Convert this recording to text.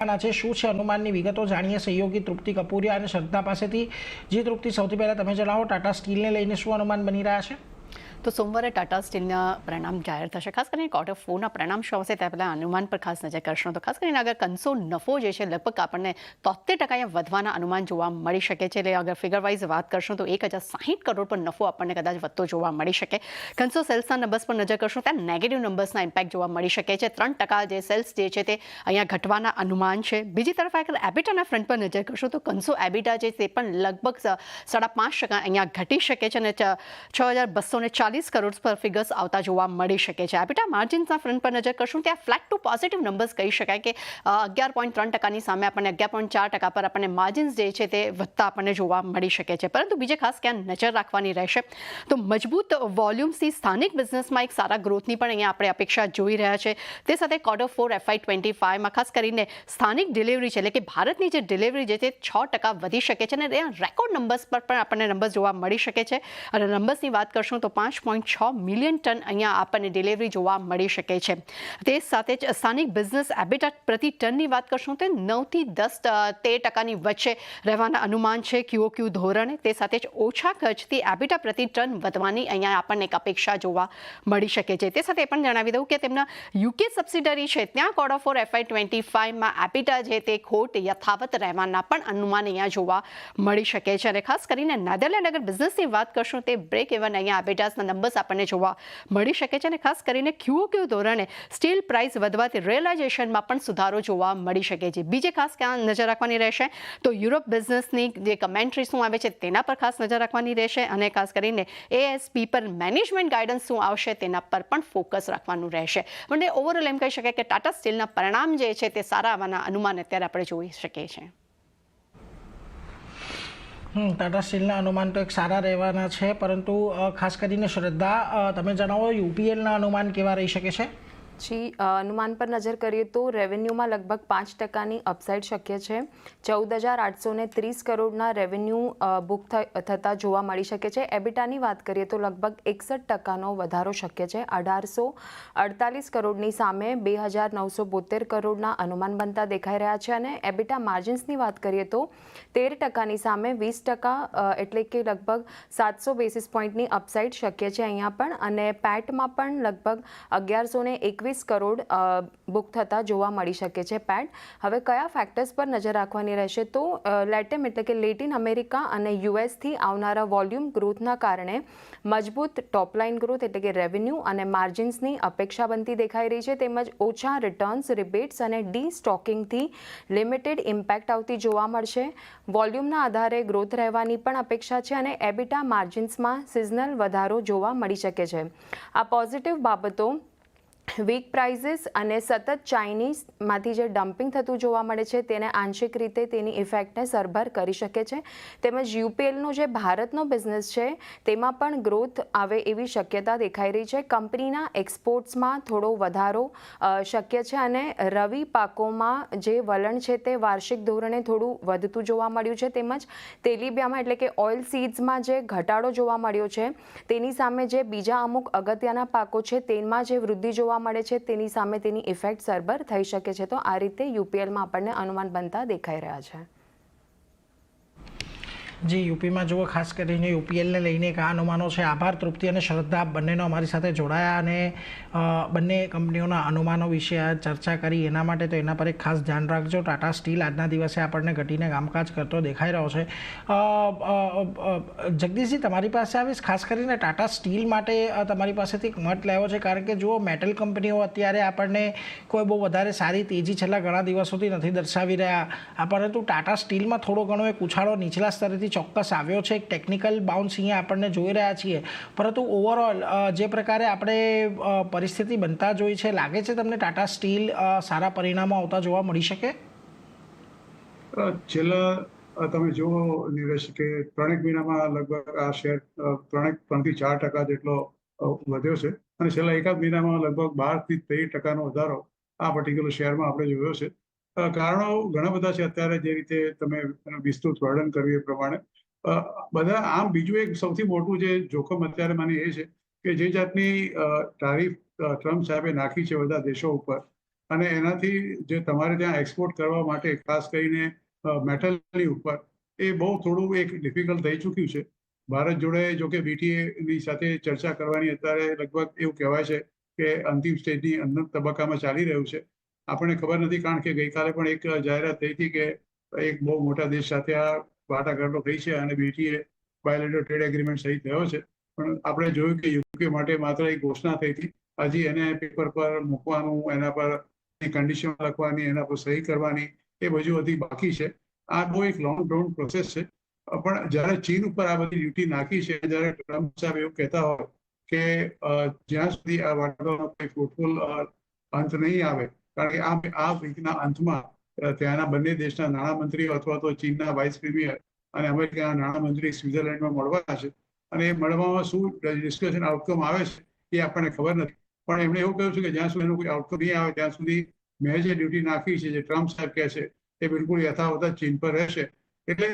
છે શું છે અનુમાનની વિગતો જાણીએ સહયોગી તૃપ્તિ કપૂરિયા અને શ્રદ્ધા પાસેથી. જે તૃપ્તિ, સૌથી પહેલા તમે જણાવો ટાટા સ્ટીલને લઈને શું અનુમાન બની રહ્યા છે? તો સોમવારે ટાટા સ્ટીલના પરિણામ જાહેર થશે. ખાસ કરીને ક્વાર્ટર ફોરના પરિણામ શું આવશે તે પહેલાં અનુમાન પર ખાસ નજર કરશું. તો ખાસ કરીને અગર કન્સો નફો જે છે લગભગ આપણને 73% વધવાના અનુમાન જોવા મળી શકે છે. એટલે અગર ફિગર વાઇઝ વાત કરશું તો 1060 કરોડ પર નફો આપણને કદાચ વધતો જોવા મળી શકે. કન્સો સેલ્સના નંબર્સ પર નજર કરશું ત્યાં નેગેટિવ નંબર્સના ઇમ્પેક્ટ જોવા મળી શકે છે. 3% જે સેલ્સ જે છે તે અહીંયા ઘટવાના અનુમાન છે. બીજી તરફ અગર એબિટાના ફ્રન્ટ પર નજર કરશું તો કન્સો એબિટા જે તે પણ લગભગ 5.5% અહીંયા ઘટી શકે છે અને 6240 કરોડ પર ફિગર્સ આવતા જોવા મળી શકે છે. એબિટા માર્જિન્સના ફ્રન્ટ પર નજર કરશું ત્યાં ફ્લેટ ટુ પોઝિટિવ નંબર્સ કહી શકાય કે 11.3%ની સામે આપણને 11.4% પર આપણને માર્જિન્સ જે છે તે વધતા આપણને જોવા મળી શકે છે. પરંતુ બીજે ખાસ ક્યાં નજર રાખવાની રહેશે તો મજબૂત વોલ્યુમ્સથી સ્થાનિક બિઝનેસમાં એક સારા ગ્રોથની પણ અહીંયા આપણે અપેક્ષા જોઈ રહ્યા છે. તે સાથે Q4 FY25માં ખાસ કરીને સ્થાનિક ડિલિવરી છે એટલે કે ભારતની જે ડિલિવરી જે તે 6% વધી શકે છે અને ત્યાં રેકોર્ડ નંબર્સ પર પણ આપણને નંબર્સ જોવા મળી શકે છે. અને નંબર્સની વાત કરશું તો 5.6 મિલિયન ટન અહીંયા આપણને ડિલિવરી જોવા મળી શકે છે. તે સાથે જ સ્થાનિક બિઝનેસ એબિટા પ્રતિ ટનની વાત કરશું તો 9 થી 13% વચ્ચે રહેવાના અનુમાન છે QOQ ધોરણે. તે સાથે જ ઓછા ખર્ચથી એબિટા પ્રતિ ટન વધવાની અહીંયા આપણને એક અપેક્ષા જોવા મળી શકે છે. તે સાથે એ પણ જણાવી દઉં કે તેમના UK સબસિડરી છે ત્યાં Q4 FY25માં એબિટા જે તે ખોટ યથાવત રહેવાના પણ અનુમાન અહીંયા જોવા મળી શકે છે. અને ખાસ કરીને નેધરલેન્ડ અગર બિઝનેસની વાત કરશું તે બ્રેક ઇવન અહીંયા એબિટાસના નંબર્સ આપણને જોવા મળી શકે છે. અને ખાસ કરીને QOQ ધોરણે સ્ટીલ પ્રાઇસ વધવાથી રિયલાઇઝેશનમાં પણ સુધારો જોવા મળી શકે છે. બીજે ખાસ ક્યાં નજર રાખવાની રહેશે તો યુરોપ બિઝનેસની જે કમેન્ટ્રી શું આવે છે તેના પર ખાસ નજર રાખવાની રહેશે. અને ખાસ કરીને ASP પર મેનેજમેન્ટ ગાઈડન્સ શું આવશે તેના પર પણ ફોકસ રાખવાનું રહેશે. એટલે ઓવરઓલ એમ કહી શકાય કે ટાટા સ્ટીલના પરિણામ જે છે તે સારા આવવાના અનુમાન અત્યારે આપણે જોઈ શકીએ છીએ. ટાટા સ્ટીલના અનુમાન તો એક સારા રહેવાના છે, પરંતુ ખાસ કરીને શ્રદ્ધા તમે જણાવો UPLના અનુમાન કેવા રહી શકે છે? જી, અનુમાન પર નજર કરીએ તો રેવન્યુમાં લગભગ 5%ની અપસાઇડ શક્ય છે. 14,830 કરોડના રેવન્યુ બુક થતા જોવા મળી શકે છે. એબિટાની વાત કરીએ તો લગભગ 61%નો વધારો શક્ય છે. 1848 કરોડની સામે 2,972 કરોડના અનુમાન બનતા દેખાઈ રહ્યા છે. અને એબિટા માર્જિન્સની વાત કરીએ તો 13%ની સામે 20%, એટલે કે લગભગ 700 બેસિસ પોઈન્ટની અપસાઇડ શક્ય છે અહીંયા પણ. અને પેટમાં પણ લગભગ 1121 કરોડ બુક થતા જોવા મળી શકે છે પેટ. હવે કયા ફેક્ટર્સ પર નજર રાખવાની રહેશે તો લેટેમ એટલે કે લેટિન અમેરિકા અને યુએસથી આવનારા વોલ્યુમ ગ્રોથના કારણે મજબૂત ટોપલાઇન ગ્રોથ એટલે કે રેવન્યુ અને માર્જિન્સની અપેક્ષા બનતી દેખાઈ રહી છે. તેમજ ઓછા રિટર્ન્સ, રિબેટ્સ અને ડી સ્ટોકિંગથી લિમિટેડ ઇમ્પેક્ટ આવતી જોવા મળશે. વોલ્યુમના આધારે ગ્રોથ રહેવાની પણ અપેક્ષા છે અને એબિટા માર્જિન્સમાં સિઝનલ વધારો જોવા મળી શકે છે. આ પોઝિટિવ બાબતો વીક પ્રાઇઝીસ અને સતત ચાઇનીઝમાંથી જે ડમ્પિંગ થતું જોવા મળે છે તેને આંશિક રીતે તેની ઇફેક્ટને સરભર કરી શકે છે. તેમજ UPLનો જે ભારતનો બિઝનેસ છે તેમાં પણ ગ્રોથ આવે એવી શક્યતા દેખાઈ રહી છે. કંપનીના એક્સપોર્ટ્સમાં થોડો વધારો શક્ય છે અને રવિ પાકોમાં જે વલણ છે તે વાર્ષિક ધોરણે થોડું વધતું જોવા મળ્યું છે. તેમજ તેલીબિયામાં એટલે કે ઓઇલ સીડ્સમાં જે ઘટાડો જોવા મળ્યો છે તેની સામે જે બીજા અમુક અગત્યના પાકો છે તેમાં જે વૃદ્ધિ જોવા મળે છે તેની સામે તેની ઇફેક્ટ સરભર થઈ શકે છે. તો આ રીતે UPLમાં આપણને અનુમાન બનતા દેખાઈ રહ્યા છે. જી, યુપીમાં જુઓ ખાસ કરીને UPLને લઈને એક આ અનુમાનો છે. આભાર તૃપ્તિ અને શ્રદ્ધા બંનેનો અમારી સાથે જોડાયા અને બંને કંપનીઓના અનુમાનો વિશે આ ચર્ચા કરી. એના માટે તો એના પર એક ખાસ ધ્યાન રાખજો. ટાટા સ્ટીલ આજના દિવસે આપણને ઘટીને કામકાજ કરતો દેખાઈ રહ્યો છે. જગદીશજી, તમારી પાસે આવીશ. ખાસ કરીને ટાટા સ્ટીલ માટે તમારી પાસેથી એક મત લેવો છે, કારણ કે જુઓ મેટલ કંપનીઓ અત્યારે આપણને કોઈ બહુ વધારે સારી તેજી છેલ્લા ઘણા દિવસોથી નથી દર્શાવી રહ્યા, પરંતુ ટાટા સ્ટીલમાં થોડો ઘણો એક ઉછાળો નીચલા સ્તરેથી ચોક્કસ આવ્યો છે. એક ટેકનિકલ બાઉન્સ અહીંયા આપણને જોઈ રહ્યા છીએ, પરંતુ ઓવરઓલ જે પ્રકારે આપણે પરિસ્થિતિ બનતા જોઈ છે, લાગે છે તમને ટાટા સ્ટીલ સારા પરિણામો આવતા જોવા મળી શકે? છેલ્લા તમે જુઓ નીરજ કે 3 મહિનામાં લગભગ આ શેર 3 થી 4% જેટલો વધ્યો છે અને છેલ્લા એકાદ મહિનામાં લગભગ 12 થી 13%નો વધારો આ પર્ટિક્યુલર શેરમાં આપણે જોયો છે. કારણો ઘણા બધા છે. અત્યારે જે રીતે તમે વિસ્તૃત વર્ણન કર્યું એ પ્રમાણે બધા આમ બીજું એક સૌથી મોટું જે જોખમ અત્યારે મને એ છે કે જે જાતની તારીફ ટ્રમ્પ સાહેબે નાખી છે બધા દેશો ઉપર, અને એનાથી જે તમારે ત્યાં એક્સપોર્ટ કરવા માટે ખાસ કરીને મેટલની ઉપર એ બહુ થોડું એક ડિફિકલ્ટ થઈ ચૂક્યું છે. ભારત જોડે જો કે BTA ની સાથે ચર્ચા કરવાની અત્યારે લગભગ એવું કહેવાય છે કે અંતિમ સ્ટેજની અંતિમ તબક્કામાં ચાલી રહ્યું છે. આપણને ખબર નથી કારણ કે ગઈકાલે પણ એક જાહેરાત થઈ હતી કે એક બહુ મોટા દેશ સાથે આ વાટાઘાટો થઈ છે અને BTA બાયોલેટરલ ટ્રેડ એગ્રીમેન્ટ સહી થયો છે. પણ આપણે જોયું કે UK માટે માત્ર એક ઘોષણા થઈ હતી. હજી એને પેપર પર મૂકવાનું, એના પર કન્ડિશન લખવાની, એના પર સહી કરવાની એ બધું હજી બાકી છે. આ બહુ એક લોંગ ડાઉન પ્રોસેસ છે. પણ જ્યારે ચીન ઉપર આ બધી ડ્યુટી નાખી છે, જ્યારે ટ્રમ્પ સાહેબ એવું કહેતા હોય કે જ્યાં સુધી આ વાટાઘાટોનો કોઈ ફ્રૂટફુલ અંત નહીં આવે, કારણ કે આ વીકના અંતમાં ત્યાંના બંને દેશના નાણામંત્રીઓ અથવા તો ચીનના વાઇસ પ્રીમિયર અને અમેરિકાના નાણામંત્રી સ્વિટ્ઝરલેન્ડમાં મળવાના છે. અને એ મળવામાં શું ડિસ્કશન આઉટકમ આવે છે એ આપણને ખબર નથી. પણ એમણે એવું કહ્યું છે કે જ્યાં સુધી એનું કોઈ આઉટકમ નહીં આવે ત્યાં સુધી મેં જે ડ્યુટી નાખી છે, જે ટ્રમ્પ સાહેબ કહે છે, એ બિલકુલ યથાવત ચીન પર રહેશે. એટલે